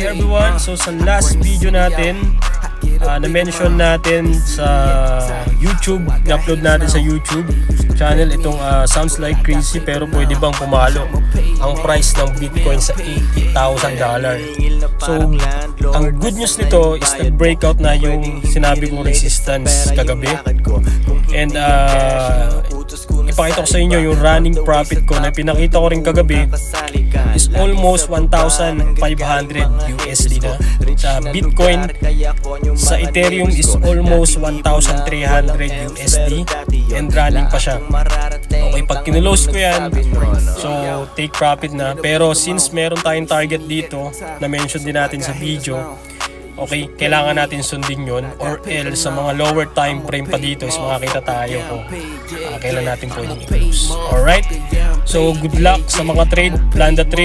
everyone, so sa last video natin, na-mention natin sa YouTube, na-upload natin sa YouTube channel itong Sounds Like Crazy pero pwede bang pumalo ang price ng Bitcoin sa $80,000. So, ang good news nito is nag-breakout na yung sinabi kong resistance kagabi. And ipakita ko sa inyo yung running profit ko na pinakita ko rin kagabi is almost 1,500 USD na sa Bitcoin. Sa Ethereum is almost 1,300 USD and running pa siya. Okay, pag kinulos ko yan, so take profit na. Pero since meron tayong target dito na mention din natin sa video, okay, kailangan natin sundin yun or else sa mga lower time frame pa dito is makakita tayo kung kailan natin pwedeng i-close. Alright? So good luck sa mga trade, plan the trade.